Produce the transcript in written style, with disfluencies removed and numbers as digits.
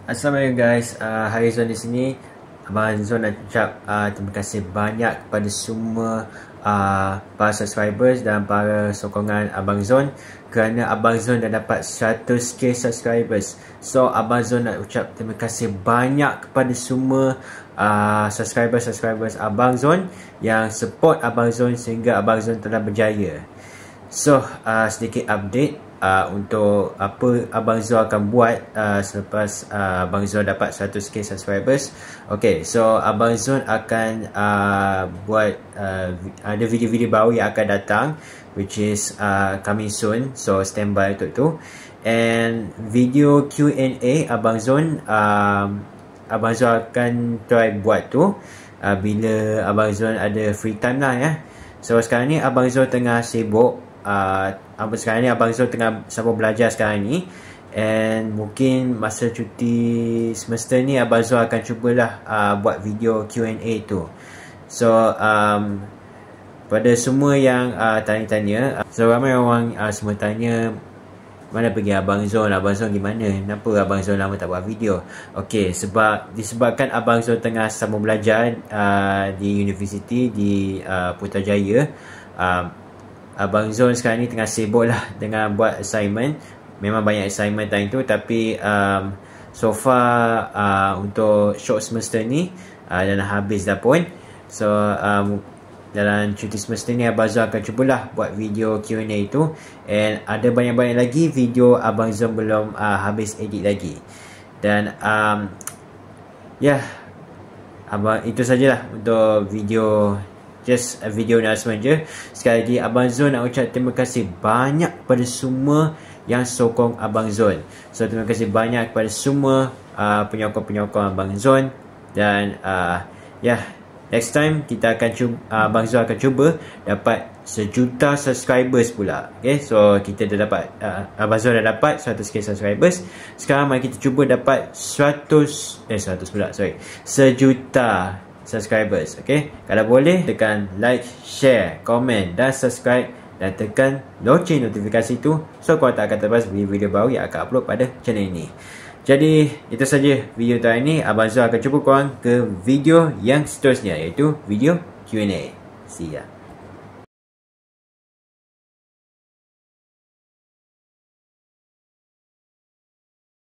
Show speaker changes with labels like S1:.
S1: Assalamualaikum guys, Hari Zon di sini. Abang Zon nak ucap terima kasih banyak kepada semua para subscribers dan para sokongan Abang Zon, kerana Abang Zon dah dapat 100k subscribers. So Abang Zon nak ucap terima kasih banyak kepada semua subscribers Abang Zon yang support Abang Zon sehingga Abang Zon telah berjaya. So sedikit update untuk apa Abang Zon akan buat selepas Abang Zon dapat 100k subscribers. Okay, so Abang Zon akan buat ada video-video baru yang akan datang, which is coming soon, so standby untuk tu. And video Q&A Abang Zon akan try buat tu bila Abang Zon ada free time lah ya. So sekarang ni Abang Zon tengah sibuk. Sekarang ni Abang Zon tengah sambung belajar sekarang ni, and mungkin masa cuti semester ni Abang Zon akan cubalah buat video Q&A tu. So pada semua yang tanya-tanya, so ramai orang semua tanya mana pergi Abang Zon gimana, kenapa Abang Zon lama tak buat video. Okay, disebabkan Abang Zon tengah sambung belajar di universiti di Putrajaya. Abang Zon sekarang ni tengah sibuk lah dengan buat assignment. Memang banyak assignment time tu, tapi so far untuk short semester ni dah nak habis dah pun. So dalam cuti semester ni Abang Zon akan cubalah buat video Q&A tu. And ada banyak-banyak lagi video Abang Zon belum habis edit lagi. Dan abang, itu sajalah untuk video, just a video announcement je. Sekali lagi Abang Zon nak ucap terima kasih banyak kepada semua yang sokong Abang Zon. So terima kasih banyak kepada semua penyokong-penyokong Abang Zon. Dan next time kita akan cuba, Abang Zon akan cuba dapat 1 juta subscribers pula. Okay, so kita dah dapat Abang Zon dah dapat 100k subscribers. Sekarang mari kita cuba dapat 1 juta subscribers. Okay, kalau boleh tekan like, share, komen dan subscribe, dan tekan loceng notifikasi tu, so korang tak akan terlepas video-video baru yang akan upload pada channel ini. Jadi itu saja video hari ini. Abang Zon akan cuba korang ke video yang seterusnya, iaitu video Q&A. See ya.